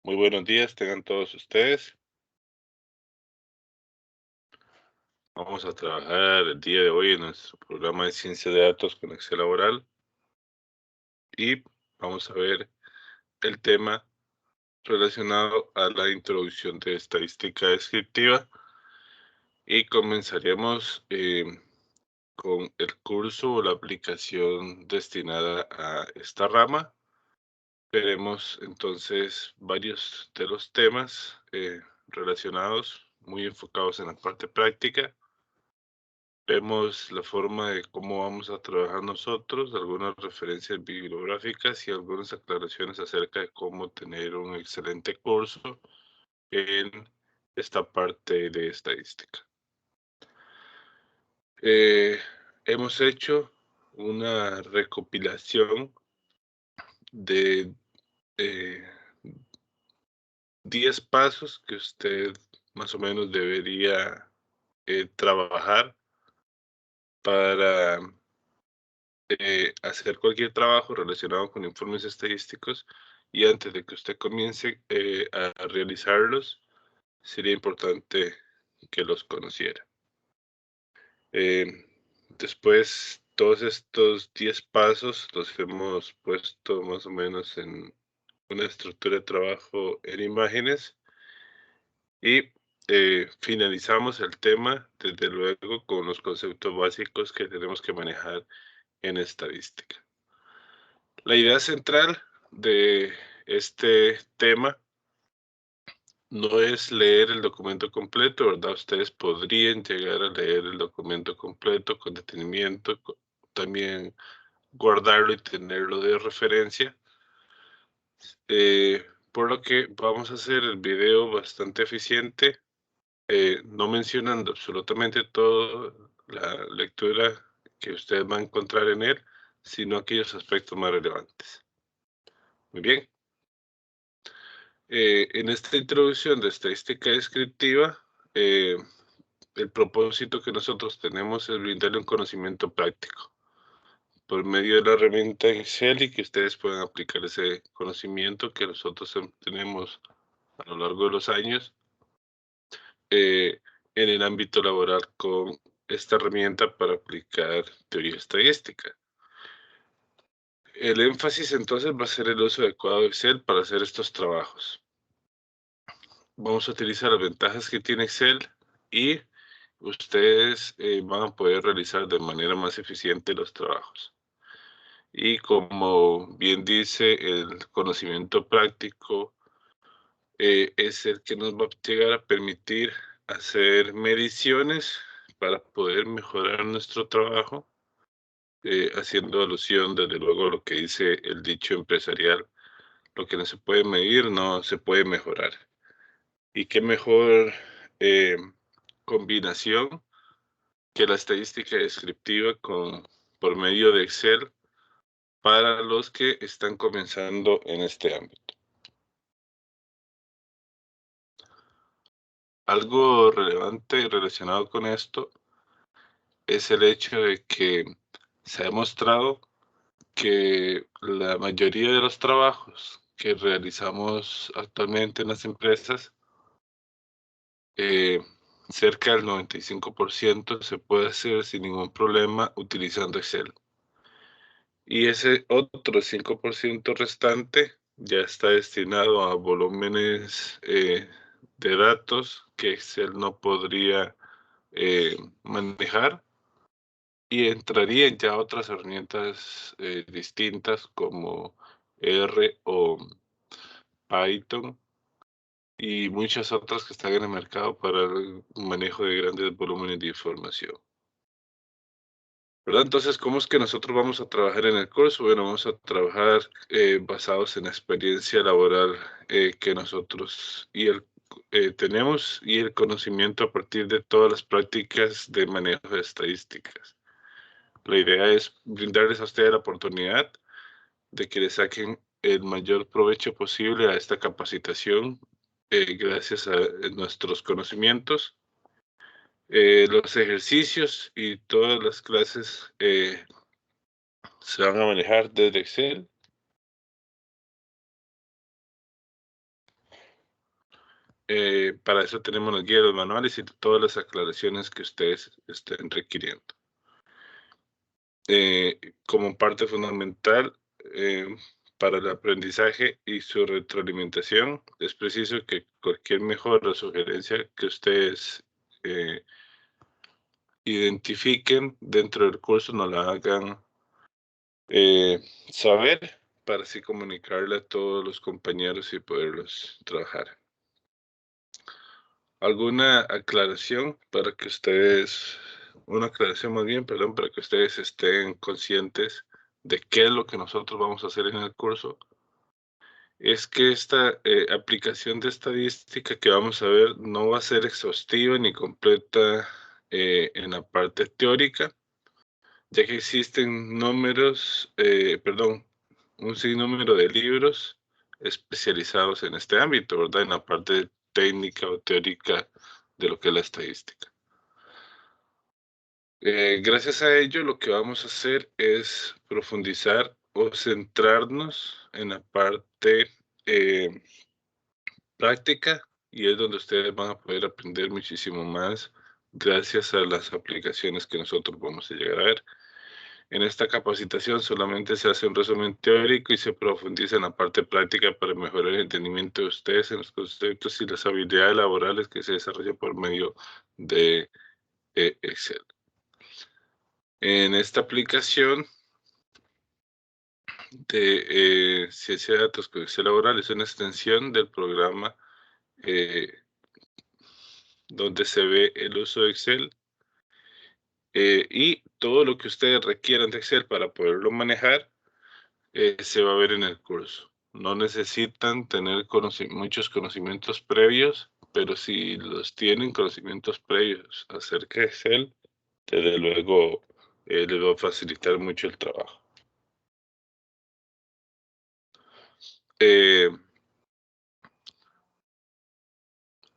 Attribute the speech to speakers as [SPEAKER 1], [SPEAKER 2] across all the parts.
[SPEAKER 1] Muy buenos días, tengan todos ustedes. Vamos a trabajar el día de hoy en nuestro programa de ciencia de datos con Excel laboral y vamos a ver el tema relacionado a la introducción de estadística descriptiva y comenzaremos con el curso o la aplicación destinada a esta rama. Veremos entonces varios de los temas relacionados, muy enfocados en la parte práctica. Vemos la forma de cómo vamos a trabajar nosotros, algunas referencias bibliográficas y algunas aclaraciones acerca de cómo tener un excelente curso en esta parte de estadística. Eh, Hemos hecho una recopilación de eh, 10 pasos que usted más o menos debería trabajar para hacer cualquier trabajo relacionado con informes estadísticos, y antes de que usted comience a realizarlos, sería importante que los conociera. Eh, Después, todos estos 10 pasos los hemos puesto más o menos en una estructura de trabajo en imágenes y finalizamos el tema, desde luego, con los conceptos básicos que tenemos que manejar en estadística. La idea central de este tema no es leer el documento completo, ¿verdad? Ustedes podrían llegar a leer el documento completo con detenimiento, también guardarlo y tenerlo de referencia. Por lo que vamos a hacer el video bastante eficiente, no mencionando absolutamente toda la lectura que usted va a encontrar en él, sino aquellos aspectos más relevantes. Muy bien. En esta introducción de estadística descriptiva, el propósito que nosotros tenemos es brindarle un conocimiento práctico por medio de la herramienta Excel y que ustedes puedan aplicar ese conocimiento que nosotros tenemos a lo largo de los años eh, en el ámbito laboral con esta herramienta para aplicar teoría estadística. El énfasis entonces va a ser el uso adecuado de Excel para hacer estos trabajos. Vamos a utilizar las ventajas que tiene Excel y ustedes van a poder realizar de manera más eficiente los trabajos. Y como bien dice, el conocimiento práctico es el que nos va a llegar a permitir hacer mediciones para poder mejorar nuestro trabajo, haciendo alusión desde luego a lo que dice el dicho empresarial: lo que no se puede medir no se puede mejorar. Y qué mejor eh, combinación que la estadística descriptiva por medio de Excel para los que están comenzando en este ámbito. Algo relevante relacionado con esto es el hecho de que se ha demostrado que la mayoría de los trabajos que realizamos actualmente en las empresas, eh, cerca del 95% se puede hacer sin ningún problema utilizando Excel. Y ese otro 5% restante ya está destinado a volúmenes de datos que Excel no podría manejar, y entrarían ya otras herramientas distintas como R o Python y muchas otras que están en el mercado para el manejo de grandes volúmenes de información, ¿verdad? Entonces, ¿cómo es que nosotros vamos a trabajar en el curso? Bueno, vamos a trabajar basados en la experiencia laboral que nosotros tenemos, y el conocimiento a partir de todas las prácticas de manejo de estadísticas. La idea es brindarles a ustedes la oportunidad de que le saquen el mayor provecho posible a esta capacitación, gracias a nuestros conocimientos. Los ejercicios y todas las clases se van a manejar desde Excel. Para eso tenemos los guías, los manuales y todas las aclaraciones que ustedes estén requiriendo. Como parte fundamental para el aprendizaje y su retroalimentación, es preciso que cualquier mejora o sugerencia que ustedes identifiquen dentro del curso nos la hagan saber para así comunicarle a todos los compañeros y poderlos trabajar. ¿Alguna aclaración para que ustedes, una aclaración más bien, perdón, para que ustedes estén conscientes de qué es lo que nosotros vamos a hacer en el curso? Es que esta aplicación de estadística que vamos a ver no va a ser exhaustiva ni completa en la parte teórica, ya que existen un sinnúmero de libros especializados en este ámbito, ¿verdad? En la parte técnica o teórica de lo que es la estadística. Gracias a ello, lo que vamos a hacer es profundizar o centrarnos en la parte práctica y es donde ustedes van a poder aprender muchísimo más gracias a las aplicaciones que nosotros vamos a llegar a ver. En esta capacitación solamente se hace un resumen teórico y se profundiza en la parte práctica para mejorar el entendimiento de ustedes en los conceptos y las habilidades laborales que se desarrollan por medio de Excel. En esta aplicación de ciencia de datos con Excel laboral es una extensión del programa donde se ve el uso de Excel y todo lo que ustedes requieran de Excel para poderlo manejar se va a ver en el curso. No necesitan tener muchos conocimientos previos, pero si los tienen conocimientos previos acerca de Excel, desde luego les va a facilitar mucho el trabajo.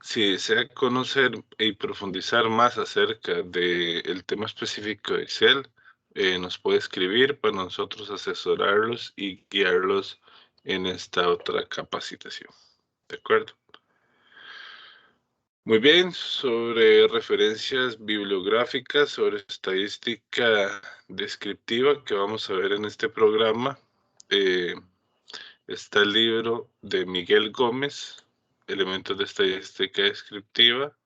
[SPEAKER 1] Si desea conocer y profundizar más acerca del tema específico de Excel, nos puede escribir para nosotros asesorarlos y guiarlos en esta otra capacitación. ¿De acuerdo? Muy bien, sobre referencias bibliográficas, sobre estadística descriptiva que vamos a ver en este programa, está el libro de Miguel Gómez, Elementos de Estadística Descriptiva,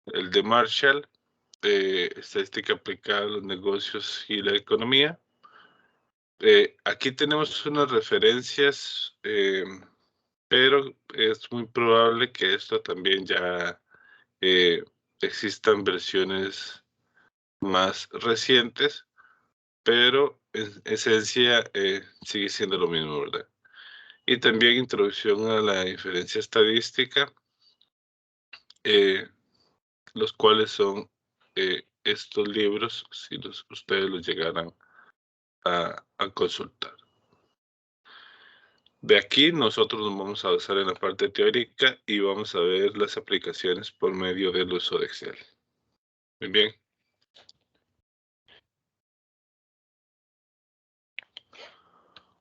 [SPEAKER 1] el de Marshall, Estadística aplicada a los negocios y la economía. Aquí tenemos unas referencias, pero es muy probable que esto también ya existan versiones más recientes, pero en esencia sigue siendo lo mismo, ¿verdad? Y también introducción a la inferencia estadística, eh, los cuales son estos libros, si ustedes los llegaran a consultar. De aquí nosotros nos vamos a basar en la parte teórica y vamos a ver las aplicaciones por medio del uso de Excel. Muy bien.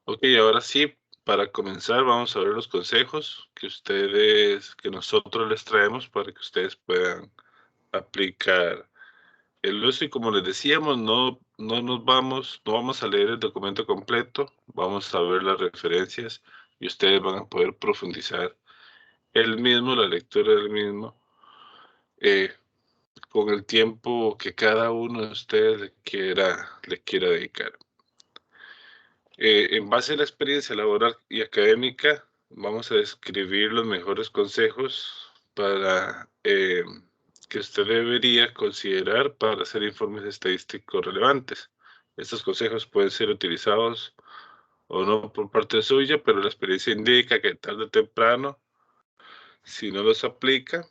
[SPEAKER 1] Ok, ahora sí, para comenzar vamos a ver los consejos que nosotros les traemos para que ustedes puedan aplicar el uso. Y como les decíamos, no vamos a leer el documento completo, vamos a ver las referencias y ustedes van a poder profundizar la lectura del mismo, eh, con el tiempo que cada uno de ustedes le quiera dedicar. En base a la experiencia laboral y académica, vamos a describir los mejores consejos para que usted debería considerar para hacer informes estadísticos relevantes. Estos consejos pueden ser utilizados o no por parte suya, pero la experiencia indica que tarde o temprano, si no los aplica,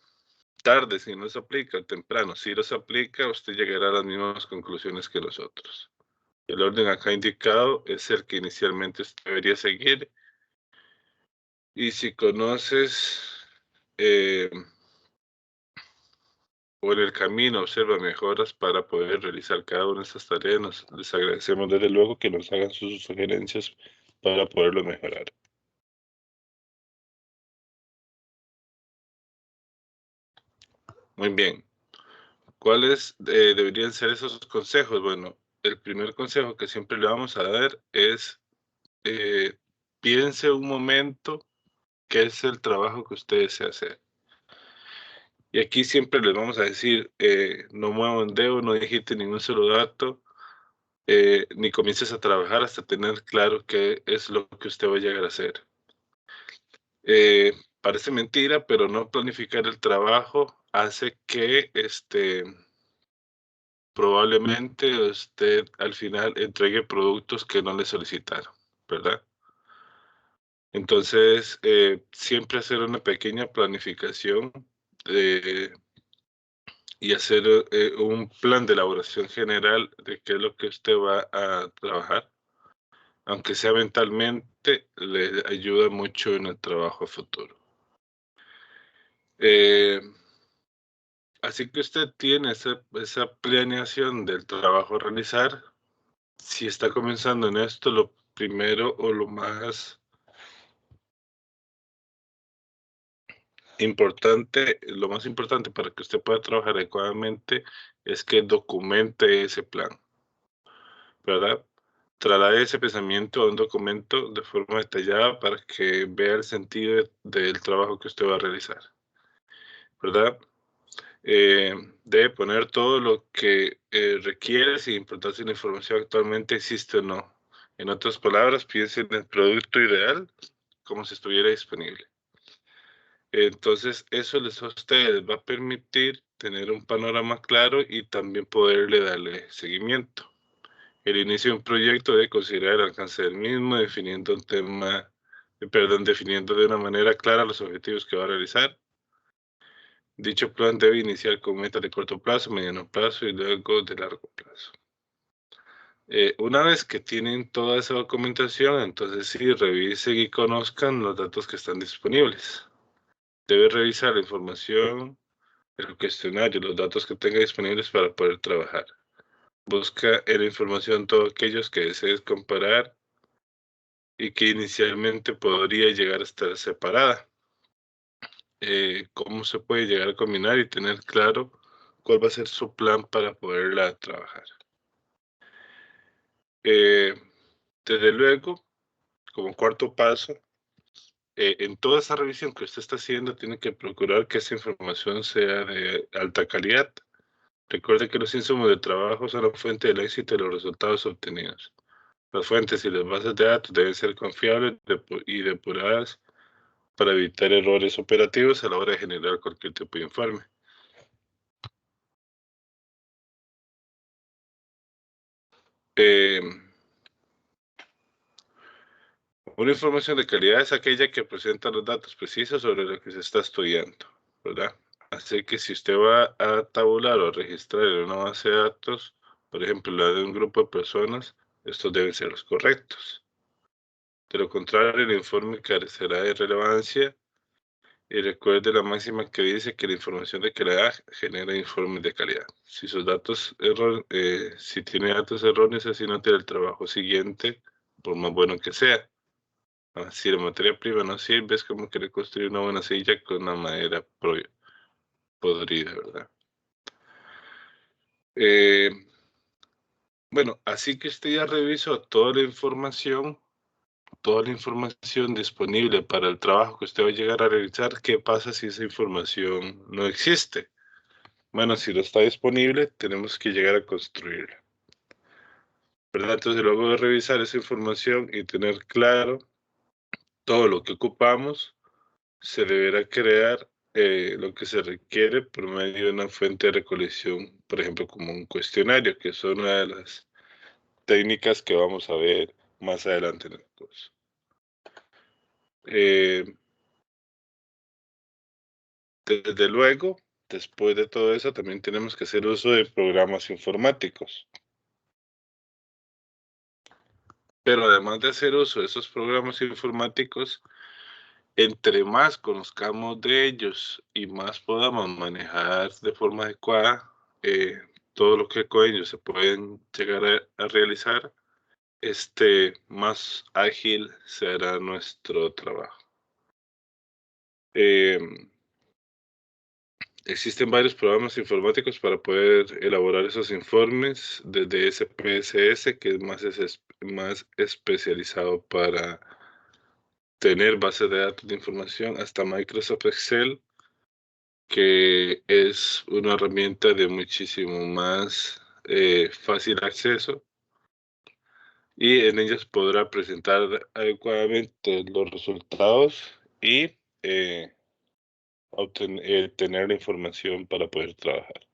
[SPEAKER 1] tarde si no se aplica, temprano si los aplica, usted llegará a las mismas conclusiones que nosotros. El orden acá indicado es el que inicialmente usted debería seguir. Y si conoces eh, o en el camino observa mejoras para poder realizar cada una de estas tareas, les agradecemos desde luego que nos hagan sus sugerencias para poderlo mejorar. Muy bien. ¿Cuáles deberían ser esos consejos? Bueno, el primer consejo que siempre le vamos a dar es piense un momento qué es el trabajo que usted desea hacer. Y aquí siempre les vamos a decir, no mueva un dedo, no digite ningún solo dato, ni comiences a trabajar hasta tener claro qué es lo que usted va a llegar a hacer. Parece mentira, pero no planificar el trabajo hace que probablemente usted al final entregue productos que no le solicitaron, ¿verdad? Entonces, siempre hacer una pequeña planificación eh, y hacer un plan de elaboración general de qué es lo que usted va a trabajar, aunque sea mentalmente, le ayuda mucho en el trabajo futuro. Eh, Así que usted tiene esa planeación del trabajo a realizar. Si está comenzando en esto, lo primero o lo más importante, lo más importante para que usted pueda trabajar adecuadamente es que documente ese plan, ¿verdad? Traslade ese pensamiento a un documento de forma detallada para que vea el sentido del trabajo que usted va a realizar, ¿verdad? Debe poner todo lo que requiere sin importar si la información actualmente existe o no. En otras palabras, piense en el producto ideal como si estuviera disponible. Entonces, eso a ustedes les va a permitir tener un panorama claro y también poderle darle seguimiento. El inicio de un proyecto debe considerar el alcance del mismo, definiendo un tema, definiendo de una manera clara los objetivos que va a realizar. Dicho plan debe iniciar con metas de corto plazo, mediano plazo y luego de largo plazo. Una vez que tienen toda esa documentación, entonces sí, revisen y conozcan los datos que están disponibles. Debe revisar la información, el cuestionario, los datos que tenga disponibles para poder trabajar. Busca en la información todos aquellos que desees comparar y que inicialmente podría llegar a estar separada. ¿Cómo se puede llegar a combinar y tener claro cuál va a ser su plan para poderla trabajar? Eh, Desde luego, como cuarto paso, en toda esa revisión que usted está haciendo, tiene que procurar que esa información sea de alta calidad. Recuerde que los insumos de trabajo son la fuente del éxito de los resultados obtenidos. Las fuentes y las bases de datos deben ser confiables y depuradas para evitar errores operativos a la hora de generar cualquier tipo de informe. Eh, una información de calidad es aquella que presenta los datos precisos sobre lo que se está estudiando, ¿verdad? Así que si usted va a tabular o registrar en una base de datos, por ejemplo, la de un grupo de personas, estos deben ser los correctos. De lo contrario, el informe carecerá de relevancia y recuerde la máxima que dice que la información de calidad genera informes de calidad. Si tiene datos erróneos, así no tiene el trabajo siguiente, por más bueno que sea. Si la materia prima no sirve, es como querer construir una buena silla con una madera podrida, ¿verdad? Eh, bueno, así que usted ya revisó toda la información disponible para el trabajo que usted va a llegar a realizar. ¿Qué pasa si esa información no existe? Bueno, si no está disponible, tenemos que llegar a construirla, ¿verdad? Entonces, luego de revisar esa información y tener claro todo lo que ocupamos, se deberá crear lo que se requiere por medio de una fuente de recolección, por ejemplo, como un cuestionario, que es una de las técnicas que vamos a ver más adelante en el curso. Eh, Desde luego, después de todo eso, también tenemos que hacer uso de programas informáticos. Pero además de hacer uso de esos programas informáticos, entre más conozcamos de ellos y más podamos manejar de forma adecuada todo lo que con ellos se pueden llegar a realizar, más ágil será nuestro trabajo. Eh, Existen varios programas informáticos para poder elaborar esos informes, desde SPSS, que es más especializado para tener bases de datos de información, hasta Microsoft Excel, que es una herramienta de muchísimo más fácil acceso, y en ellas podrá presentar adecuadamente los resultados y tener la información para poder trabajar.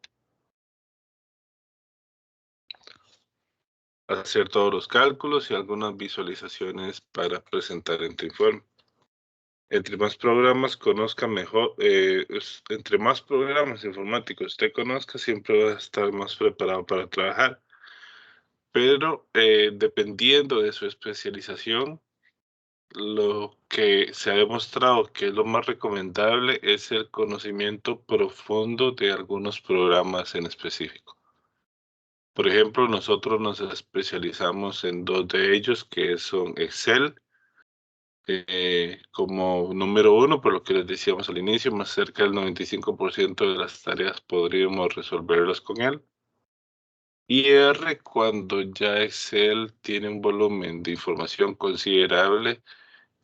[SPEAKER 1] Hacer todos los cálculos y algunas visualizaciones para presentar en tu informe. Entre más programas conozca mejor, entre más programas informáticos usted conozca, siempre va a estar más preparado para trabajar. Pero dependiendo de su especialización, lo que se ha demostrado que es lo más recomendable es el conocimiento profundo de algunos programas en específico. Por ejemplo, nosotros nos especializamos en dos de ellos, que son Excel, como número uno, por lo que les decíamos al inicio, más cerca del 95% de las tareas podríamos resolverlas con él. Y R, cuando ya Excel tiene un volumen de información considerable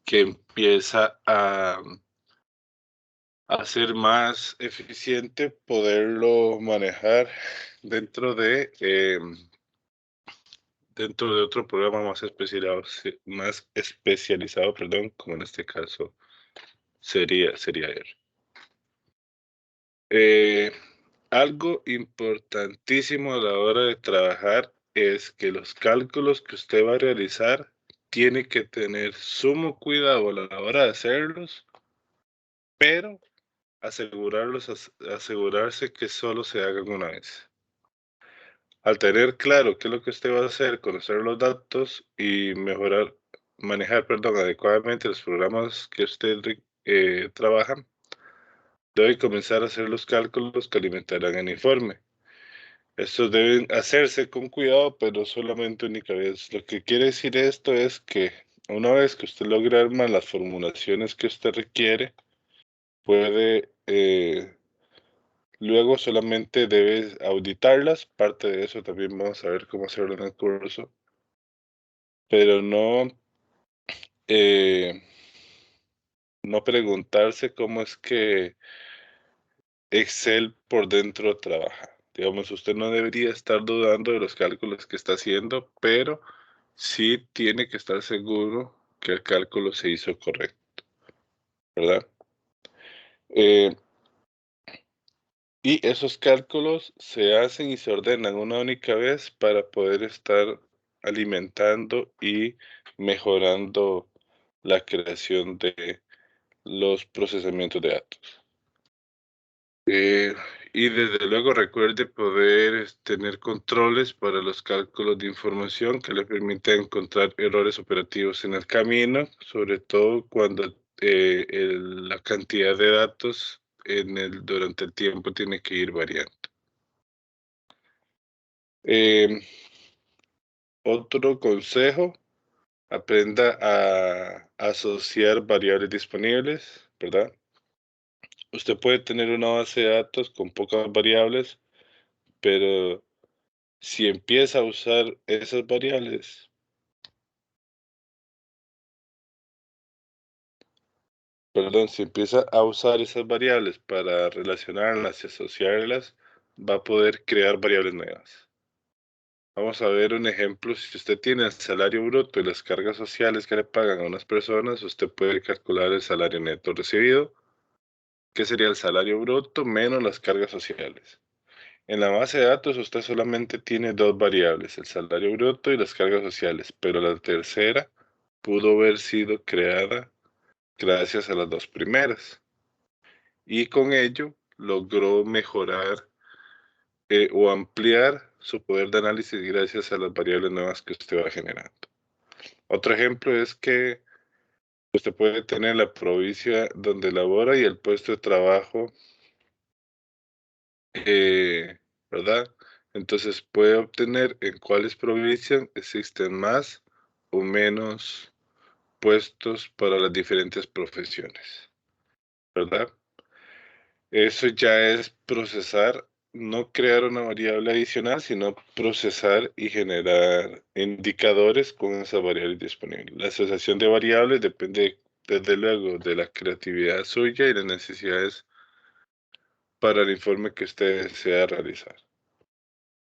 [SPEAKER 1] que empieza a ser más eficiente poderlo manejar dentro de otro programa más especializado, perdón, como en este caso sería R. Algo importantísimo a la hora de trabajar es que los cálculos que usted va a realizar tiene que tener sumo cuidado a la hora de hacerlos, pero asegurarse que solo se hagan una vez. Al tener claro qué es lo que usted va a hacer, conocer los datos y manejar, perdón, adecuadamente los programas que usted trabaja, debe comenzar a hacer los cálculos que alimentarán el informe. Estos deben hacerse con cuidado, pero solamente única vez. Lo que quiere decir esto es que una vez que usted logre armar las formulaciones que usted requiere, puede, luego solamente debe auditarlas. Parte de eso también vamos a ver cómo hacerlo en el curso, pero eh, no preguntarse cómo es que Excel por dentro trabaja. Digamos, usted no debería estar dudando de los cálculos que está haciendo, pero sí tiene que estar seguro que el cálculo se hizo correcto, ¿verdad? Eh, y esos cálculos se hacen y se ordenan una única vez para poder estar alimentando y mejorando la creación de los procesamientos de datos. Eh, y desde luego recuerde poder tener controles para los cálculos de información que le permitan encontrar errores operativos en el camino, sobre todo cuando la cantidad de datos durante el tiempo tiene que ir variando. Otro consejo, aprenda a asociar variables disponibles, ¿verdad? Usted puede tener una base de datos con pocas variables, pero si empieza a usar esas variables, si empieza a usar esas variables para relacionarlas y asociarlas, va a poder crear variables nuevas. Vamos a ver un ejemplo. Si usted tiene el salario bruto y las cargas sociales que le pagan a unas personas, usted puede calcular el salario neto recibido, que sería el salario bruto menos las cargas sociales. En la base de datos usted solamente tiene dos variables, el salario bruto y las cargas sociales, pero la tercera pudo haber sido creada gracias a las dos primeras. Y con ello logró mejorar o ampliar su poder de análisis gracias a las variables nuevas que usted va generando. Otro ejemplo es que usted puede tener la provincia donde labora y el puesto de trabajo, ¿verdad? Entonces puede obtener en cuáles provincias existen más o menos puestos para las diferentes profesiones, ¿verdad? Eso ya es procesar, no crear una variable adicional, sino procesar y generar indicadores con esa variable disponible. La asociación de variables depende, desde luego, de la creatividad suya y las necesidades para el informe que usted desea realizar,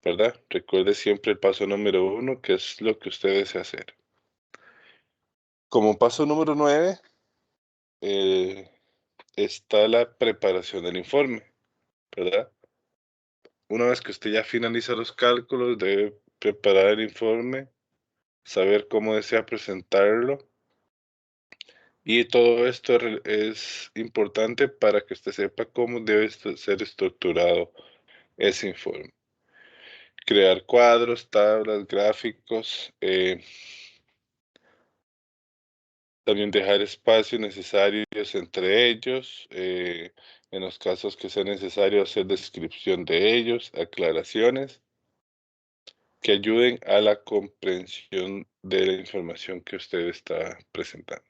[SPEAKER 1] ¿verdad? Recuerde siempre el paso número 1, que es lo que usted desea hacer. Como paso número 9, está la preparación del informe, ¿verdad? Una vez que usted ya finaliza los cálculos, debe preparar el informe, saber cómo desea presentarlo. Y todo esto es importante para que usted sepa cómo debe ser estructurado ese informe. Crear cuadros, tablas, gráficos, también dejar espacios necesarios entre ellos, en los casos que sea necesario hacer descripción de ellos, aclaraciones que ayuden a la comprensión de la información que usted está presentando.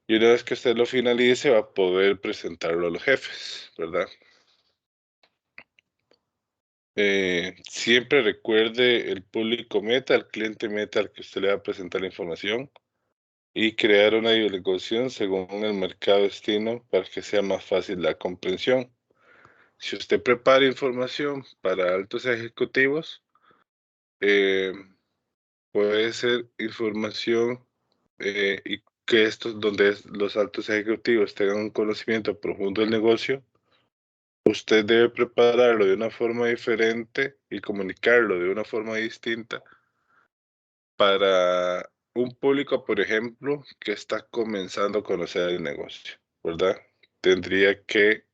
[SPEAKER 1] Y una vez que usted lo finalice, va a poder presentarlo a los jefes, ¿verdad? Siempre recuerde el público meta, el cliente meta al que usted le va a presentar la información y crear una divulgación según el mercado destino para que sea más fácil la comprensión. Si usted prepara información para altos ejecutivos, eh, puede ser información y que estos, donde los altos ejecutivos tengan un conocimiento profundo del negocio, usted debe prepararlo de una forma diferente y comunicarlo de una forma distinta para un público, por ejemplo, que está comenzando a conocer el negocio, ¿verdad? Tendría que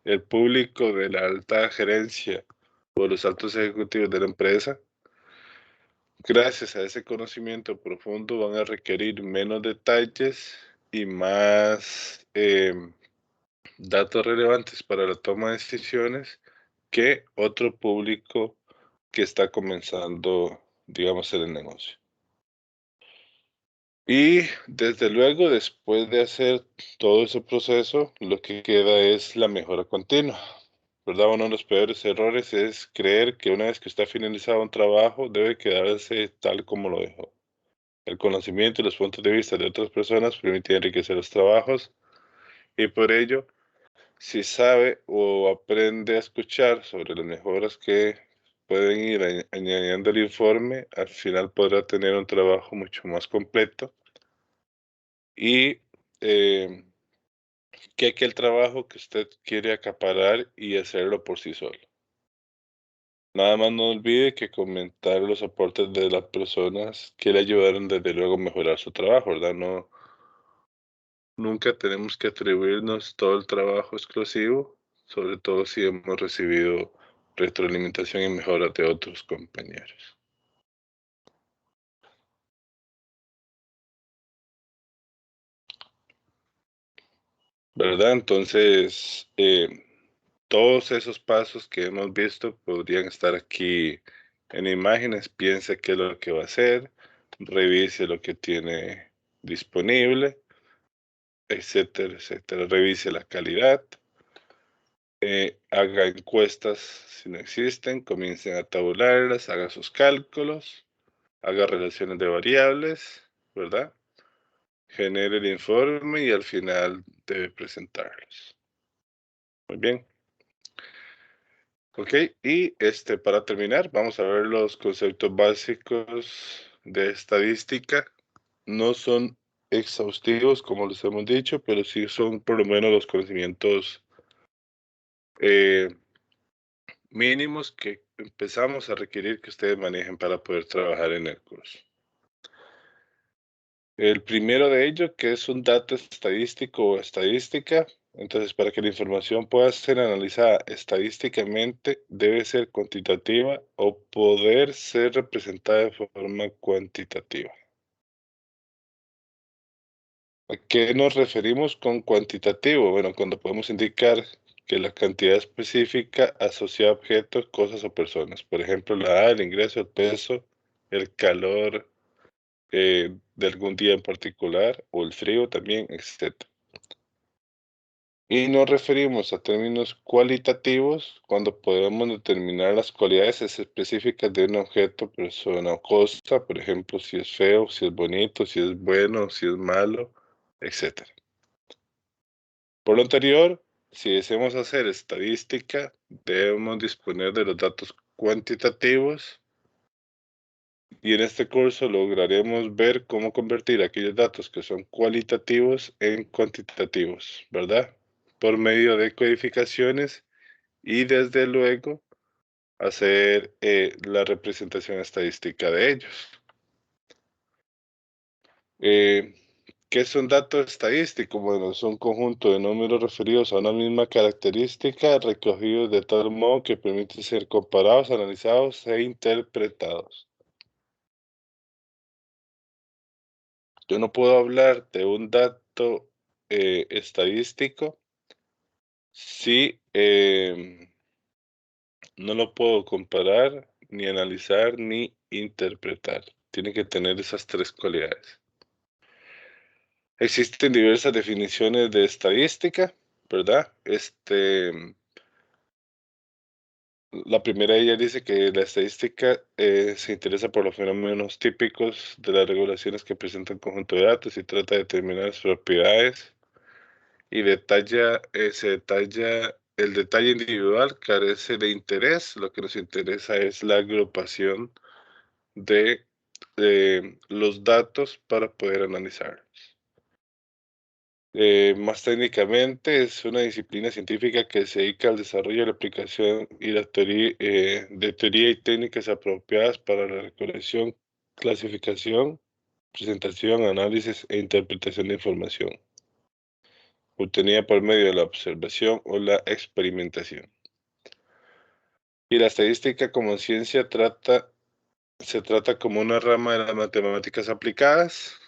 [SPEAKER 1] el público de la alta gerencia o los altos ejecutivos de la empresa, gracias a ese conocimiento profundo, van a requerir menos detalles y más datos relevantes para la toma de decisiones que otro público que está comenzando, digamos, en el negocio. Y desde luego, después de hacer todo ese proceso, lo que queda es la mejora continua, ¿verdad? Uno de los peores errores es creer que una vez que está finalizado un trabajo, debe quedarse tal como lo dejó. El conocimiento y los puntos de vista de otras personas permiten enriquecer los trabajos y por ello, si sabe o aprende a escuchar sobre las mejoras que pueden ir añadiendo el informe, al final podrá tener un trabajo mucho más completo y que aquel trabajo que usted quiere acaparar y hacerlo por sí solo. Nada más no olvide que comentar los aportes de las personas que le ayudaron desde luego a mejorar su trabajo, ¿verdad? No, nunca tenemos que atribuirnos todo el trabajo exclusivo, sobre todo si hemos recibido retroalimentación y mejoras de otros compañeros. ¿Verdad? Entonces, todos esos pasos que hemos visto podrían estar aquí en imágenes. Piense qué es lo que va a hacer, revise lo que tiene disponible, etcétera, etcétera. Revise la calidad, haga encuestas si no existen, comiencen a tabularlas, haga sus cálculos, haga relaciones de variables, ¿verdad? Genere el informe y al final debe presentarlos. Muy bien. Ok, y para terminar, vamos a ver los conceptos básicos de estadística. No son exhaustivos, como les hemos dicho, pero sí son por lo menos los conocimientos eh, mínimos que empezamos a requerir que ustedes manejen para poder trabajar en el curso. El primero de ellos, que es un dato estadístico o estadística. Entonces, para que la información pueda ser analizada estadísticamente, debe ser cuantitativa o poder ser representada de forma cuantitativa. ¿A qué nos referimos con cuantitativo? Bueno, cuando podemos indicar que la cantidad específica asocia a objetos, cosas o personas. Por ejemplo, la edad, el ingreso, el peso, el calor de algún día en particular o el frío también, etc. Y nos referimos a términos cualitativos cuando podemos determinar las cualidades específicas de un objeto, persona o cosa, por ejemplo, si es feo, si es bonito, si es bueno, si es malo, etc. Por lo anterior, si deseamos hacer estadística, debemos disponer de los datos cuantitativos y en este curso lograremos ver cómo convertir aquellos datos que son cualitativos en cuantitativos, ¿verdad? Por medio de codificaciones y desde luego hacer la representación estadística de ellos. Eh, ¿Qué es un dato estadístico? Bueno, es un conjunto de números referidos a una misma característica recogidos de tal modo que permiten ser comparados, analizados e interpretados. Yo no puedo hablar de un dato estadístico si no lo puedo comparar, ni analizar, ni interpretar. Tiene que tener esas tres cualidades. Existen diversas definiciones de estadística, ¿verdad? La primera de ellas dice que la estadística se interesa por los fenómenos típicos de las regulaciones que presenta un conjunto de datos y trata de determinar sus propiedades y se detalla el detalle individual carece de interés. Lo que nos interesa es la agrupación de los datos para poder analizar. Más técnicamente, es una disciplina científica que se dedica al desarrollo, la aplicación y la teoría, de teoría y técnicas apropiadas para la recolección, clasificación, presentación, análisis e interpretación de información, obtenida por medio de la observación o la experimentación. Y la estadística como ciencia se trata como una rama de las matemáticas aplicadas.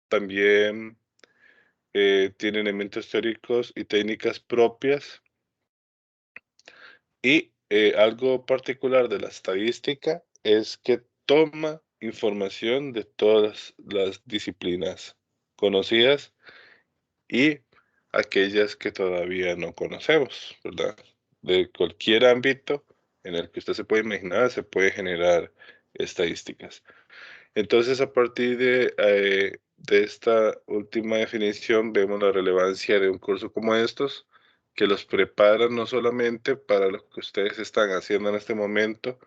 [SPEAKER 1] También tiene elementos teóricos y técnicas propias. Y algo particular de la estadística es que toma información de todas las disciplinas conocidas y aquellas que todavía no conocemos, ¿verdad? De cualquier ámbito en el que usted se puede imaginar, se puede generar estadísticas. Entonces, a partir de esta última definición, vemos la relevancia de un curso como estos, que los prepara no solamente para lo que ustedes están haciendo en este momento,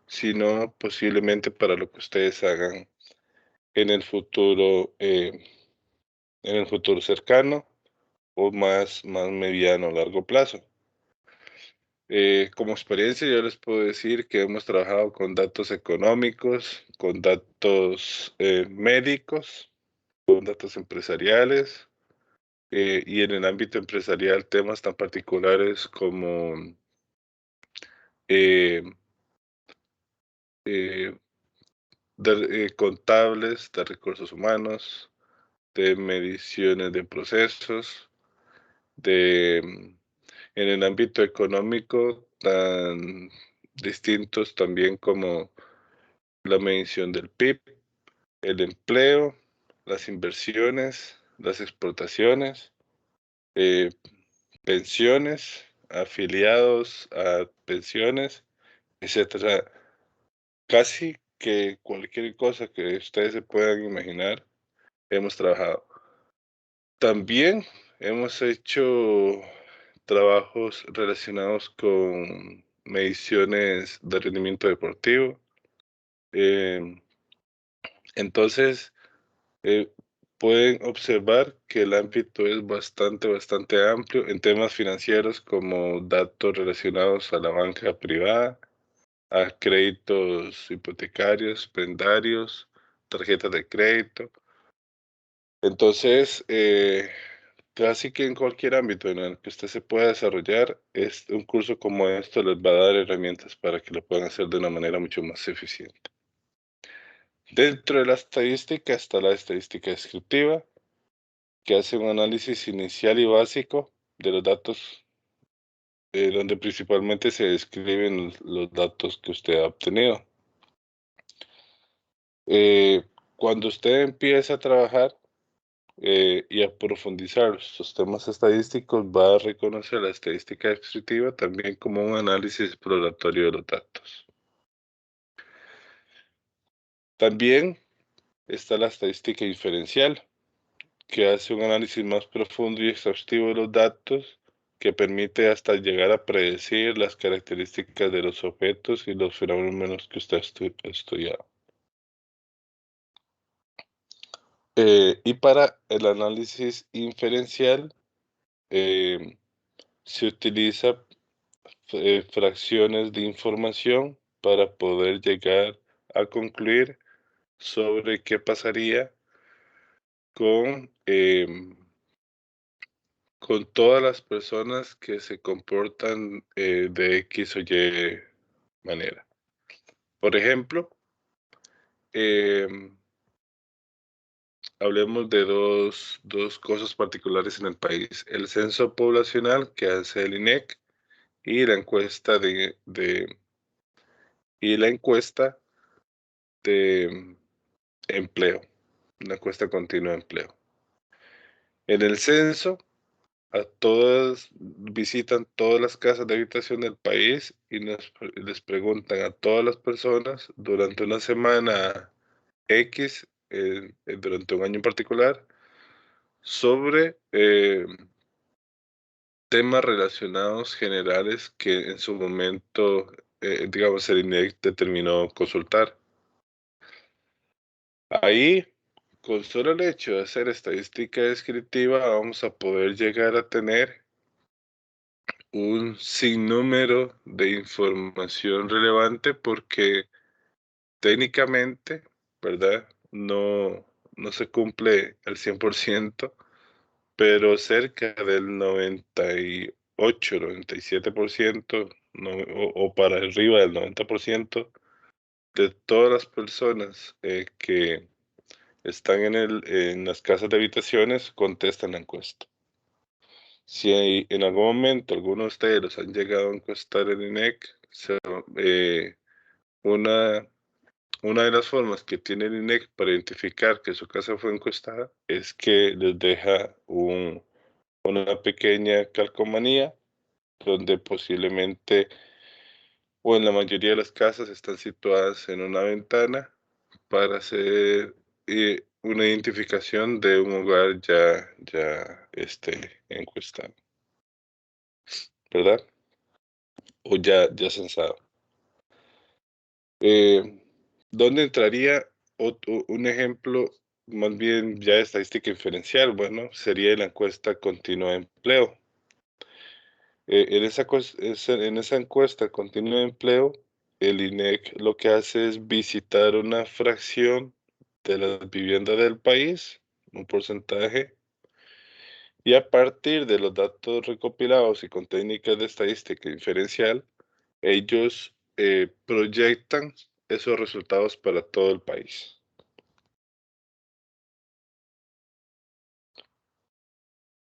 [SPEAKER 1] sino posiblemente para lo que ustedes hagan en en el futuro cercano o más mediano o largo plazo. Como experiencia, yo les puedo decir que hemos trabajado con datos económicos, con datos médicos, con datos empresariales y en el ámbito empresarial temas tan particulares como eh, eh, contables, de recursos humanos, de mediciones de procesos, en el ámbito económico tan distintos también como la medición del PIB, el empleo, las inversiones, las exportaciones, eh, pensiones, afiliados a pensiones, etcétera. Casi que cualquier cosa que ustedes se puedan imaginar, hemos trabajado. También hemos hecho trabajos relacionados con mediciones de rendimiento deportivo. Em, entonces, eh, pueden observar que el ámbito es bastante amplio en temas financieros como datos relacionados a la banca privada, a créditos hipotecarios, prendarios, tarjetas de crédito. Entonces, casi que en cualquier ámbito en el que usted se pueda desarrollar, un curso como esto les va a dar herramientas para que lo puedan hacer de una manera mucho más eficiente. Dentro de la estadística está la estadística descriptiva, que hace un análisis inicial y básico de los datos, donde principalmente se describen los datos que usted ha obtenido. Cuando usted empieza a trabajar, y a profundizar sus temas estadísticos, va a reconocer la estadística descriptiva también como un análisis exploratorio de los datos. También está la estadística inferencial, que hace un análisis más profundo y exhaustivo de los datos, que permite hasta llegar a predecir las características de los objetos y los fenómenos que usted ha estudiado. Y para el análisis inferencial se utiliza fracciones de información para poder llegar a concluir sobre qué pasaría con, con todas las personas que se comportan de X o Y manera. Por ejemplo, hablemos de dos cosas particulares en el país. El censo poblacional que hace el INEC y la encuesta y la encuesta de empleo, la encuesta continua de empleo. En el censo, visitan todas las casas de habitación del país y les preguntan a todas las personas durante una semana X, durante un año en particular, sobre temas relacionados generales que en su momento, digamos, el INEC determinó consultar. Ahí, con solo el hecho de hacer estadística descriptiva, vamos a poder llegar a tener un sinnúmero de información relevante porque técnicamente, ¿verdad? No se cumple al 100%, pero cerca del 98, 97%, o para arriba del 90% de todas las personas que están en las casas de habitaciones contestan la encuesta. Si en algún momento algunos de ustedes los han llegado a encuestar en INEC, eh, una, una de las formas que tiene el INEC para identificar que su casa fue encuestada es que les deja una pequeña calcomanía donde posiblemente o en la mayoría de las casas están situadas en una ventana para hacer una identificación de un hogar ya encuestado, ¿verdad? O ya censado. Eh, ¿Dónde entraría un ejemplo más bien ya de estadística inferencial? Bueno, sería la encuesta continua de empleo. En esa encuesta continua de empleo, el INEC lo que hace es visitar una fracción de las viviendas del país, un porcentaje, y a partir de los datos recopilados y con técnicas de estadística inferencial, ellos proyectan esos resultados para todo el país.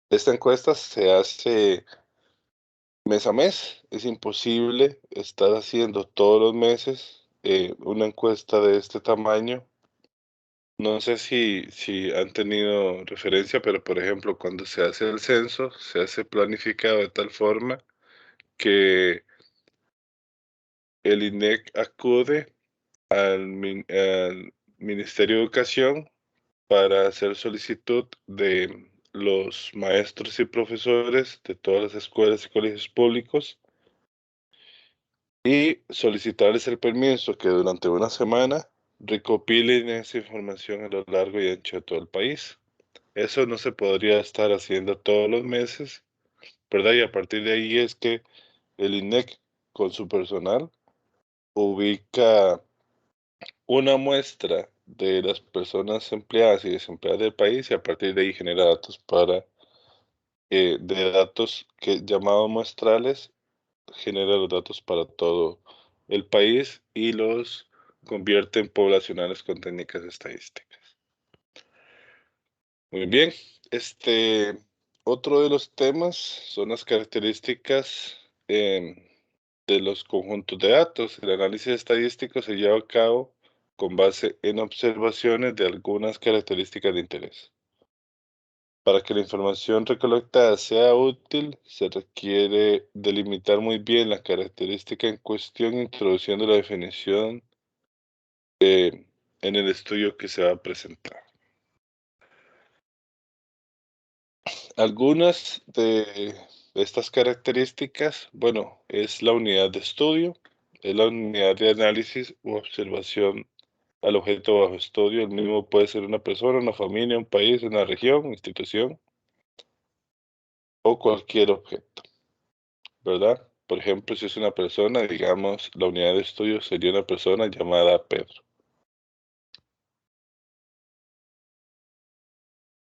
[SPEAKER 1] Esta encuesta se hace mes a mes. Es imposible estar haciendo todos los meses una encuesta de este tamaño. No sé si han tenido referencia, pero por ejemplo, cuando se hace el censo, se hace planificado de tal forma que el INEC acude al Ministerio de Educación para hacer solicitud de los maestros y profesores de todas las escuelas y colegios públicos y solicitarles el permiso que durante una semana recopilen esa información a lo largo y ancho de todo el país. Eso no se podría estar haciendo todos los meses, ¿verdad? Y a partir de ahí es que el INEC con su personal ubica una muestra de las personas empleadas y desempleadas del país y a partir de ahí genera datos de datos que llamados muestrales, genera los datos para todo el país y los convierte en poblacionales con técnicas estadísticas. Muy bien, otro de los temas son las características de los conjuntos de datos. El análisis estadístico se lleva a cabo con base en observaciones de algunas características de interés. Para que la información recolectada sea útil, se requiere delimitar muy bien la característica en cuestión, introduciendo la definición en el estudio que se va a presentar. Algunas de estas características, bueno, es la unidad de estudio, es la unidad de análisis u observación al objeto bajo estudio. El mismo puede ser una persona, una familia, un país, una región, institución o cualquier objeto, ¿verdad? Por ejemplo, si es una persona, digamos, la unidad de estudio sería una persona llamada Pedro.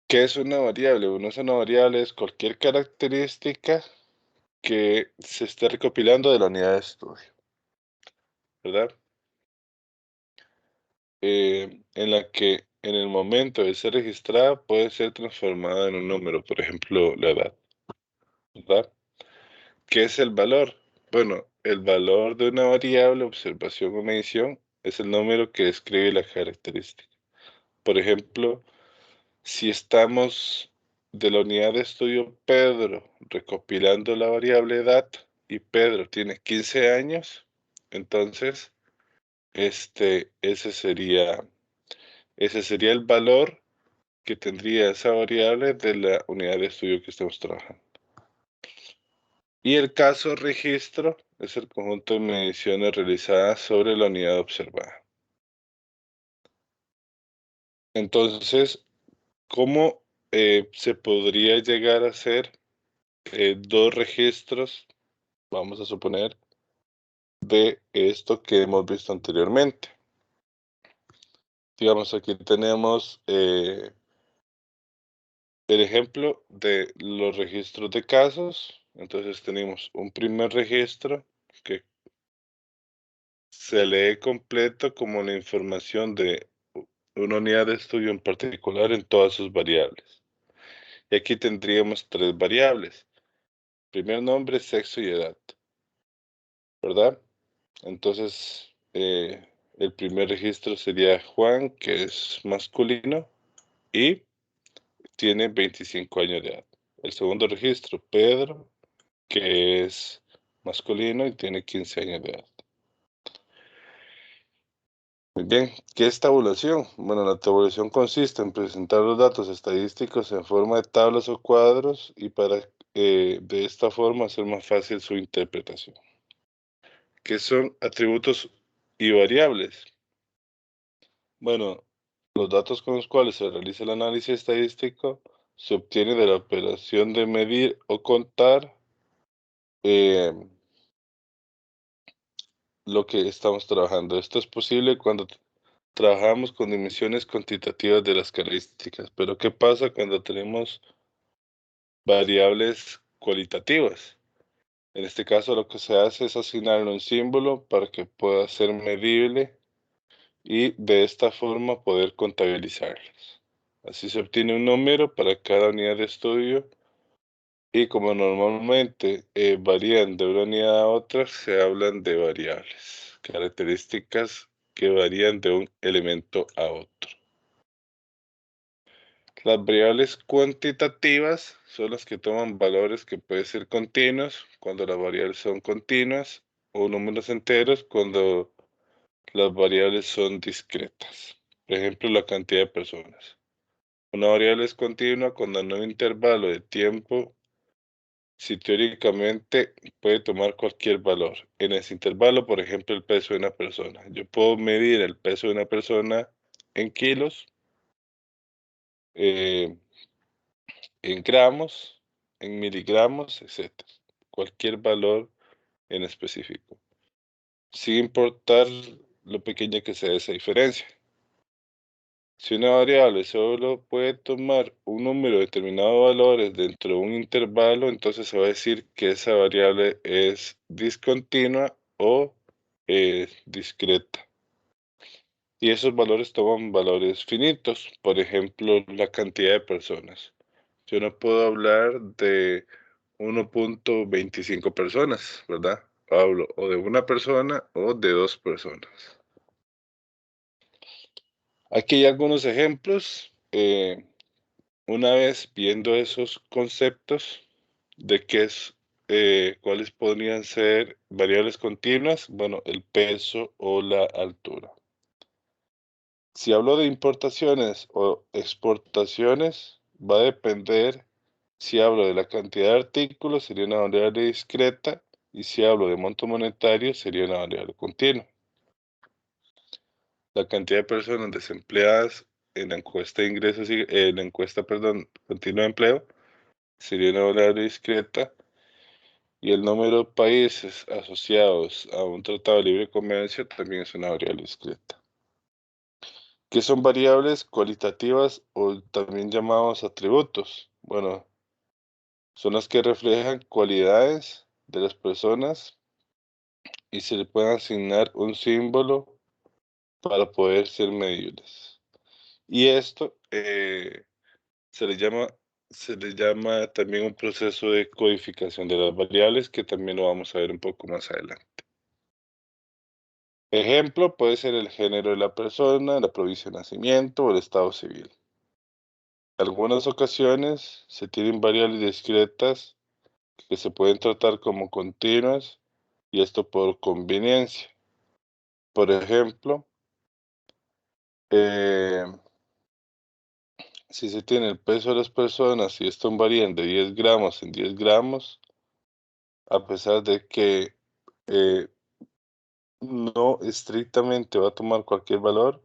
[SPEAKER 1] ¿Qué es una variable? Una variable es cualquier característica que se esté recopilando de la unidad de estudio, ¿verdad? En la que en el momento de ser registrada puede ser transformada en un número, por ejemplo, la edad, ¿verdad? ¿Qué es el valor? Bueno, el valor de una variable, observación o medición es el número que describe la característica. Por ejemplo, si estamos de la unidad de estudio Pedro recopilando la variable edad y Pedro tiene 15 años, entonces ese sería el valor que tendría esa variable de la unidad de estudio que estamos trabajando. Y el caso registro es el conjunto de mediciones realizadas sobre la unidad observada. Entonces, ¿cómo se podría llegar a hacer dos registros, vamos a suponer, de esto que hemos visto anteriormente? Digamos, aquí tenemos el ejemplo de los registros de casos. Entonces tenemos un primer registro que se lee completo como la información de una unidad de estudio en particular en todas sus variables. Y aquí tendríamos tres variables: primer nombre, sexo y edad, ¿verdad? Entonces, el primer registro sería Juan, que es masculino y tiene 25 años de edad. El segundo registro, Pedro, que es masculino y tiene 15 años de edad. Muy bien, ¿qué es tabulación? Bueno, la tabulación consiste en presentar los datos estadísticos en forma de tablas o cuadros y para de esta forma hacer más fácil su interpretación. ¿Qué son atributos y variables? Bueno, los datos con los cuales se realiza el análisis estadístico se obtiene de la operación de medir o contar eh, lo que estamos trabajando. Esto es posible cuando trabajamos con dimensiones cuantitativas de las características, pero ¿qué pasa cuando tenemos variables cualitativas? En este caso lo que se hace es asignarle un símbolo para que pueda ser medible y de esta forma poder contabilizarlas. Así se obtiene un número para cada unidad de estudio y como normalmente varían de una unidad a otra, se hablan de variables, características que varían de un elemento a otro. Las variables cuantitativas son las que toman valores que pueden ser continuos cuando las variables son continuas o números enteros cuando las variables son discretas. Por ejemplo, la cantidad de personas. Una variable es continua cuando en un intervalo de tiempo, si teóricamente puede tomar cualquier valor. En ese intervalo, por ejemplo, el peso de una persona. Yo puedo medir el peso de una persona en kilos, eh, en gramos, en miligramos, etcétera. Cualquier valor en específico, sin importar lo pequeña que sea esa diferencia. Si una variable solo puede tomar un número determinado de valores dentro de un intervalo, entonces se va a decir que esa variable es discontinua o discreta. Y esos valores toman valores finitos, por ejemplo, la cantidad de personas. Yo no puedo hablar de 1.25 personas, ¿verdad? Hablo o de una persona o de dos personas. Aquí hay algunos ejemplos. Una vez viendo esos conceptos de cuáles podrían ser variables continuas, bueno, el peso o la altura. Si hablo de importaciones o exportaciones, va a depender. Si hablo de la cantidad de artículos, sería una variable discreta, y si hablo de monto monetario, sería una variable continua. La cantidad de personas desempleadas en la encuesta de ingresos y en la encuesta, perdón, continua de empleo sería una variable discreta, y el número de países asociados a un tratado de libre comercio también es una variable discreta. ¿Qué son variables cualitativas o también llamados atributos? Bueno, son las que reflejan cualidades de las personas y se le puede asignar un símbolo para poder ser medibles. Y esto se le llama, se le llama también un proceso de codificación de las variables, que también lo vamos a ver un poco más adelante. Ejemplo, puede ser el género de la persona, la provincia de nacimiento o el estado civil. En algunas ocasiones se tienen variables discretas que se pueden tratar como continuas, y esto por conveniencia. Por ejemplo, eh, si se tiene el peso de las personas y esto varían de 10 gramos en 10 gramos, a pesar de que eh, no estrictamente va a tomar cualquier valor,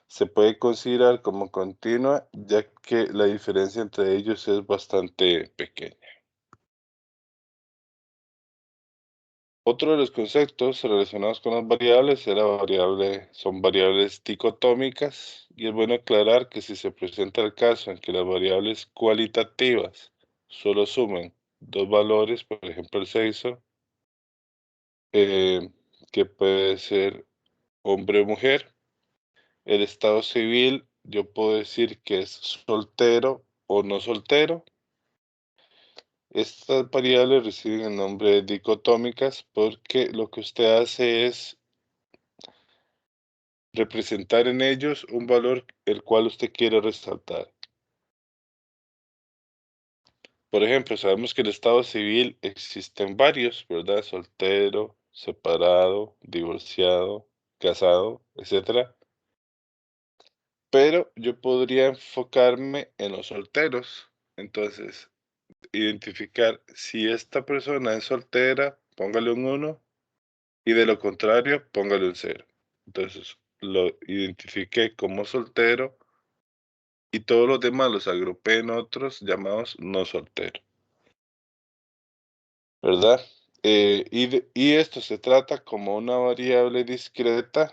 [SPEAKER 1] se puede considerar como continua, ya que la diferencia entre ellos es bastante pequeña. Otro de los conceptos relacionados con las variables son variables dicotómicas, y es bueno aclarar que si se presenta el caso en que las variables cualitativas solo sumen dos valores, por ejemplo el sexo, eh, que puede ser hombre o mujer, el estado civil, yo puedo decir que es soltero o no soltero. Estas variables reciben el nombre de dicotómicas porque lo que usted hace es representar en ellos un valor el cual usted quiere resaltar. Por ejemplo, sabemos que el estado civil existen varios, ¿verdad? Soltero, separado, divorciado, casado, etcétera. Pero yo podría enfocarme en los solteros. Entonces, identificar si esta persona es soltera, póngale un 1, y de lo contrario, póngale un 0. Entonces, lo identifiqué como soltero y todos los demás los agrupé en otros llamados no soltero, ¿verdad? Y esto se trata como una variable discreta,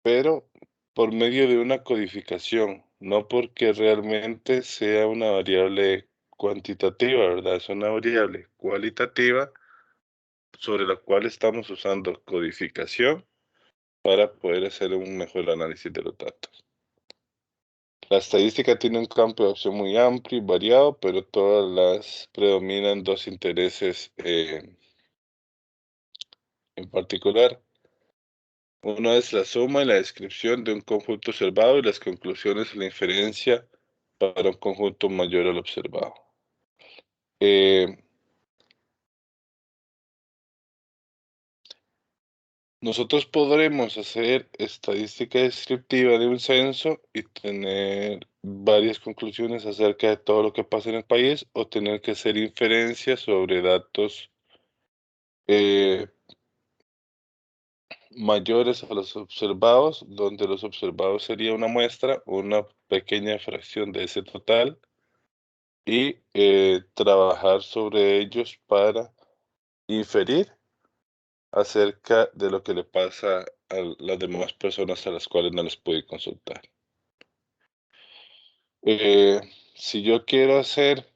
[SPEAKER 1] pero por medio de una codificación, no porque realmente sea una variable cuantitativa, ¿verdad? Es una variable cualitativa sobre la cual estamos usando codificación para poder hacer un mejor análisis de los datos. La estadística tiene un campo de acción muy amplio y variado, pero todas las predominan dos intereses en particular. Uno es la suma y la descripción de un conjunto observado, y las conclusiones y la inferencia para un conjunto mayor al observado. Eh, Nosotros podremos hacer estadística descriptiva de un censo y tener varias conclusiones acerca de todo lo que pasa en el país, o tener que hacer inferencias sobre datos eh, mayores a los observados, donde los observados sería una muestra, una pequeña fracción de ese total, y trabajar sobre ellos para inferir acerca de lo que le pasa a las demás personas a las cuales no les pude consultar. Eh, si yo quiero hacer,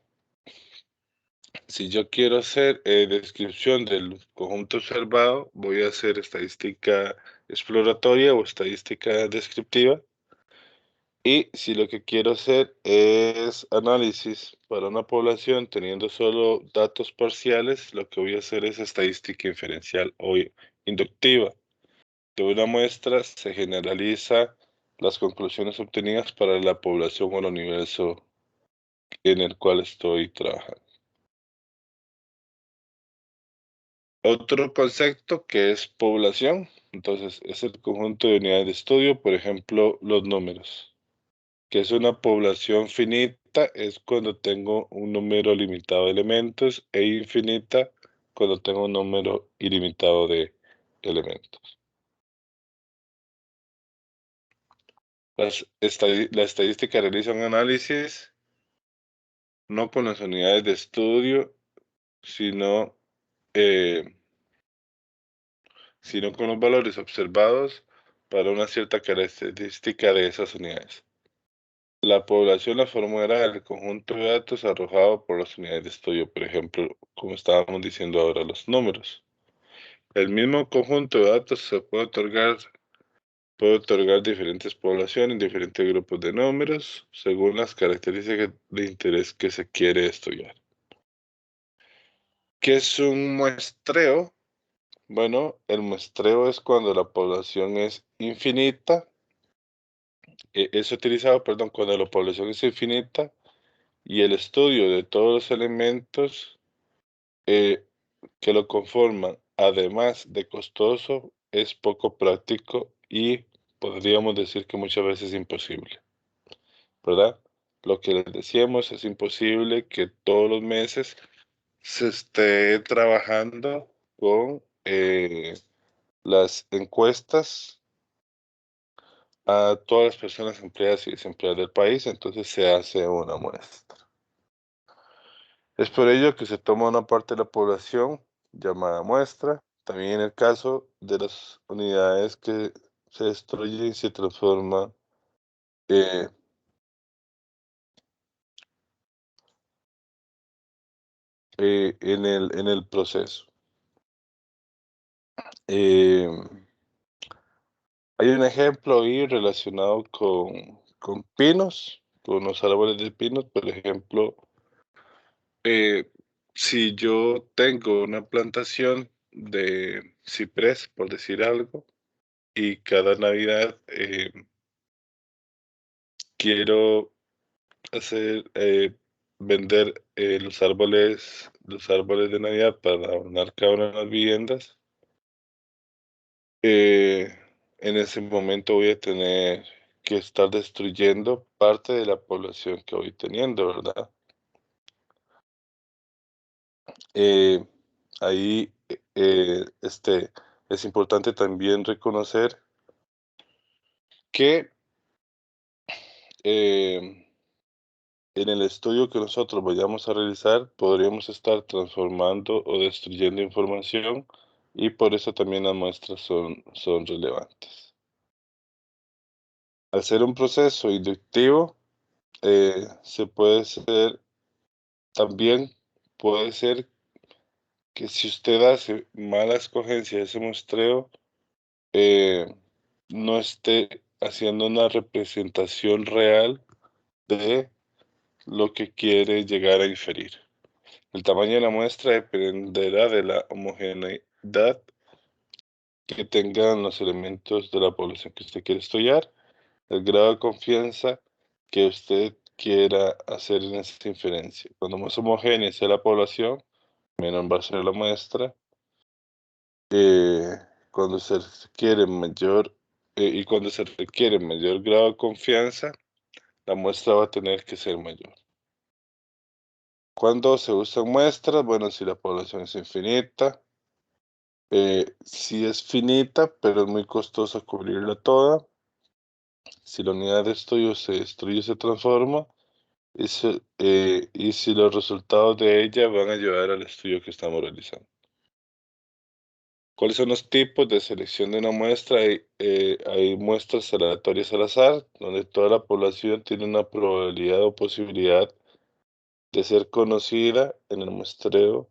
[SPEAKER 1] descripción del conjunto observado, voy a hacer estadística exploratoria o estadística descriptiva. Y si lo que quiero hacer es análisis para una población teniendo solo datos parciales, lo que voy a hacer es estadística inferencial o inductiva. De una muestra se generaliza las conclusiones obtenidas para la población o el universo en el cual estoy trabajando. Otro concepto que es población, entonces es el conjunto de unidades de estudio, por ejemplo, los números, que es una población finita, es cuando tengo un número limitado de elementos, e infinita cuando tengo un número ilimitado de elementos. La estadística realiza un análisis no con las unidades de estudio, sino, eh, sino con los valores observados para una cierta característica de esas unidades. La población la formula el conjunto de datos arrojado por las unidades de estudio, por ejemplo, como estábamos diciendo ahora, los números. El mismo conjunto de datos se puede otorgar diferentes poblaciones, diferentes grupos de números, según las características de interés que se quiere estudiar. ¿Qué es un muestreo? Bueno, el muestreo es cuando la población es infinita, es utilizado, perdón, cuando la población es infinita y el estudio de todos los elementos eh, que lo conforman, además de costoso, es poco práctico y podríamos decir que muchas veces imposible, ¿verdad? Lo que les decíamos, es imposible que todos los meses se esté trabajando con las encuestas a todas las personas empleadas y desempleadas del país, entonces se hace una muestra. Es por ello que se toma una parte de la población llamada muestra. También en el caso de las unidades que se destruyen y se transforma eh, en el proceso. Eh, Hay un ejemplo ahí relacionado con pinos, con los árboles de pinos, por ejemplo, eh, si yo tengo una plantación de ciprés, por decir algo, y cada Navidad quiero vender los árboles de Navidad para adornar cada una de las viviendas, eh, en ese momento voy a tener que estar destruyendo parte de la población que voy teniendo, ¿verdad? Eh, ahí es importante también reconocer que eh, en el estudio que nosotros vayamos a realizar podríamos estar transformando o destruyendo información y por eso también las muestras son relevantes. Al ser un proceso inductivo, se puede ser, también puede ser que si usted hace mala escogencia de ese muestreo, eh, no esté haciendo una representación real de lo que quiere llegar a inferir. El tamaño de la muestra dependerá de la homogeneidad que tengan los elementos de la población que usted quiere estudiar, el grado de confianza que usted quiera hacer en esa inferencia. Cuando más homogénea sea la población, menor va a ser la muestra. Eh, cuando se requiere mayor y cuando se requiere mayor grado de confianza, la muestra va a tener que ser mayor. ¿Cuándo se usan muestras? Bueno, si la población es infinita, si es finita, pero es muy costoso cubrirla toda. Si la unidad de estudio se destruye, se transforma. Y si los resultados de ella van a ayudar al estudio que estamos realizando. ¿Cuáles son los tipos de selección de una muestra? Hay muestras aleatorias al azar, donde toda la población tiene una probabilidad o posibilidad de ser conocida en el muestreo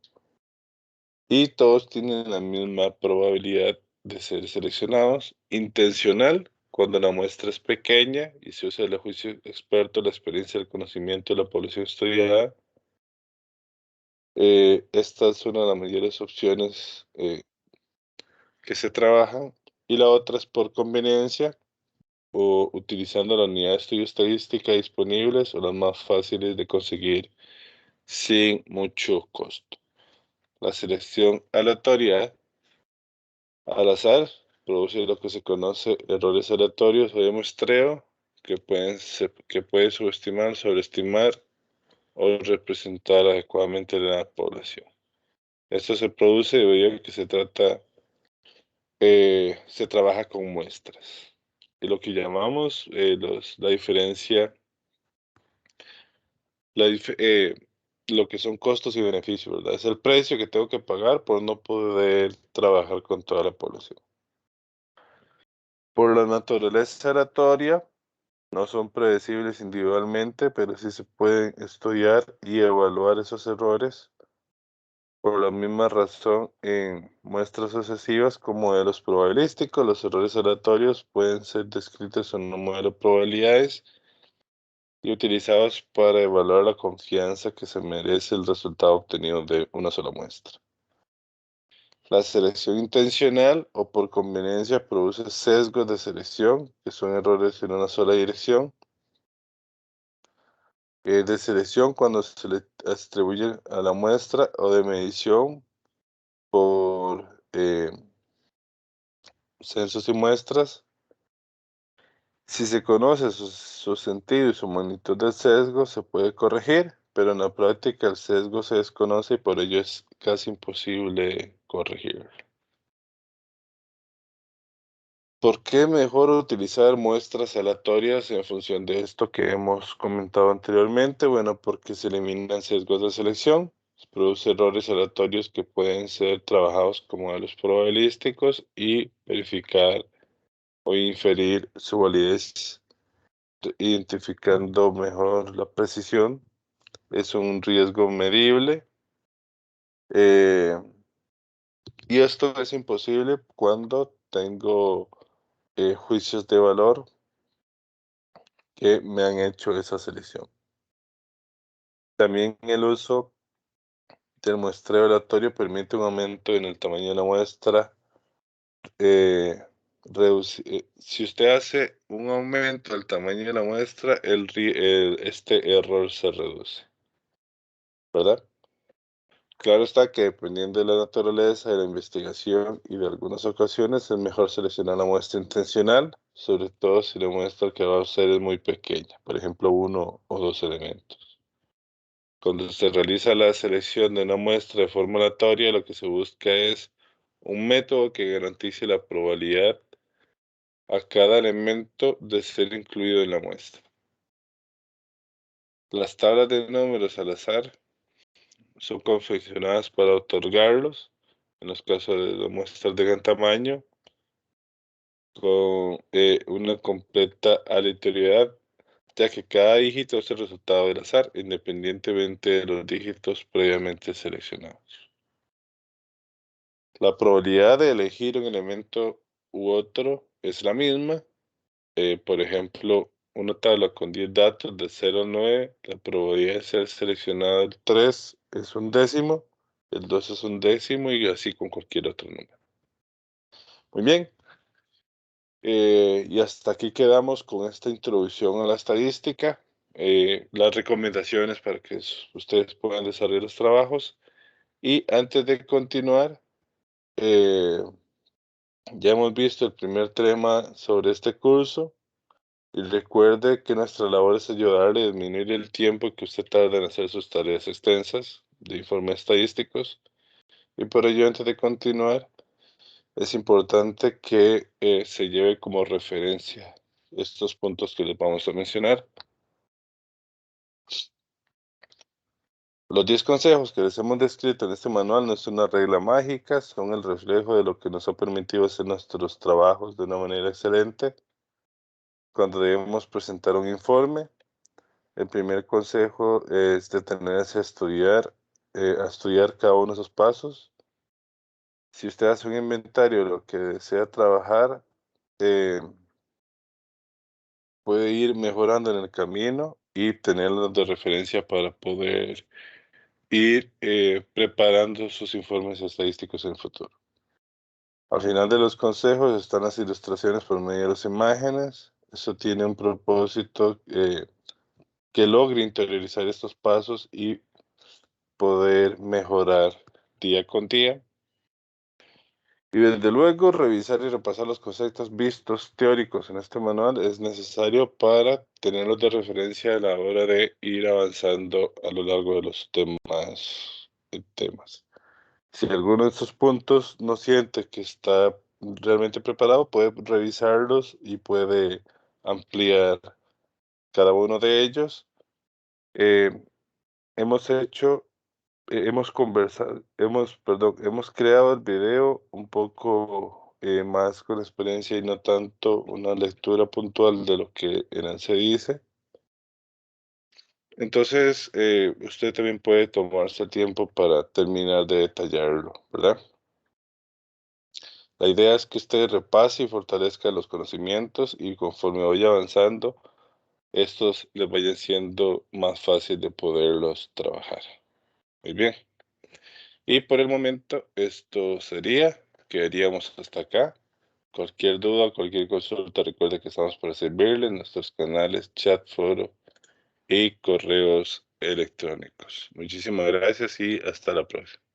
[SPEAKER 1] y todos tienen la misma probabilidad de ser seleccionados. Intencional, cuando la muestra es pequeña y se usa el juicio experto, la experiencia, el conocimiento de la población estudiada. Esta es una de las mayores opciones que se trabajan. Y la otra es por conveniencia, o utilizando la unidad de estudio estadística disponibles o las más fáciles de conseguir sin mucho costo. La selección aleatoria al azar produce lo que se conoce errores aleatorios o de muestreo que puede subestimar, sobreestimar o representar adecuadamente la población. Esto se produce debido a que se trabaja con muestras. Y lo que llamamos la diferencia, lo que son costos y beneficios, ¿verdad? Es el precio que tengo que pagar por no poder trabajar con toda la población. Por la naturaleza aleatoria, no son predecibles individualmente, pero sí se pueden estudiar y evaluar esos errores. Por la misma razón, en muestras sucesivas con modelos probabilísticos, los errores aleatorios pueden ser descritos en un modelo de probabilidades y utilizados para evaluar la confianza que se merece el resultado obtenido de una sola muestra. La selección intencional o por conveniencia produce sesgos de selección, que son errores en una sola dirección. De selección cuando se le atribuye a la muestra o de medición por censos y muestras. Si se conoce su sentido y su magnitud del sesgo, se puede corregir, pero en la práctica el sesgo se desconoce y por ello es casi imposible corregir. ¿Por qué mejor utilizar muestras aleatorias en función de esto que hemos comentado anteriormente? Bueno, porque se eliminan sesgos de selección, se produce errores aleatorios que pueden ser trabajados como modelos probabilísticos y verificar o inferir su validez identificando mejor la precisión. Es un riesgo medible eh, y esto es imposible cuando tengo juicios de valor que me han hecho esa selección. También el uso del muestreo aleatorio permite un aumento en el tamaño de la muestra. Si usted hace un aumento del tamaño de la muestra, este error se reduce, ¿verdad? Claro está que dependiendo de la naturaleza de la investigación y de algunas ocasiones es mejor seleccionar la muestra intencional, sobre todo si la muestra que va a usar es muy pequeña, por ejemplo, uno o dos elementos. Cuando se realiza la selección de una muestra de forma aleatoria, lo que se busca es un método que garantice la probabilidad a cada elemento de ser incluido en la muestra. Las tablas de números al azar son confeccionadas para otorgarlos, en los casos de las muestras de gran tamaño, con una completa aleatoriedad, ya que cada dígito es el resultado del azar, independientemente de los dígitos previamente seleccionados. La probabilidad de elegir un elemento u otro es la misma. Por ejemplo, una tabla con 10 datos de 0 a 9, la probabilidad de ser seleccionado el 3 es un décimo, el 2 es un décimo y así con cualquier otro número. Muy bien, y hasta aquí quedamos con esta introducción a la estadística, las recomendaciones para que ustedes puedan desarrollar los trabajos. Y antes de continuar, eh, ya hemos visto el primer tema sobre este curso. Y recuerde que nuestra labor es ayudarle a disminuir el tiempo que usted tarda en hacer sus tareas extensas de informes estadísticos. Y por ello, antes de continuar, es importante que se lleve como referencia estos puntos que les vamos a mencionar. Los 10 consejos que les hemos descrito en este manual no es una regla mágica, son el reflejo de lo que nos ha permitido hacer nuestros trabajos de una manera excelente. Cuando debemos presentar un informe, el primer consejo es detenerse a estudiar cada uno de esos pasos. Si usted hace un inventario de lo que desea trabajar, eh, puede ir mejorando en el camino y tenerlos de referencia para poder ir preparando sus informes estadísticos en el futuro. Al final de los consejos están las ilustraciones por medio de las imágenes. Eso tiene un propósito que logre interiorizar estos pasos y poder mejorar día con día. Y desde luego, revisar y repasar los conceptos vistos teóricos en este manual es necesario para tenerlos de referencia a la hora de ir avanzando a lo largo de los temas. Si alguno de estos puntos no siente que está realmente preparado, puede revisarlos y puede ampliar cada uno de ellos. Eh, hemos hecho, hemos conversado, hemos creado el video un poco más con experiencia y no tanto una lectura puntual de lo que en él se dice. Entonces, usted también puede tomarse el tiempo para terminar de detallarlo, ¿verdad? La idea es que usted repase y fortalezca los conocimientos y conforme vaya avanzando, estos les vayan siendo más fácil de poderlos trabajar. Muy bien. Y por el momento esto sería, quedaríamos hasta acá. Cualquier duda, cualquier consulta, recuerde que estamos para servirle en nuestros canales, chat, foro y correos electrónicos. Muchísimas gracias y hasta la próxima.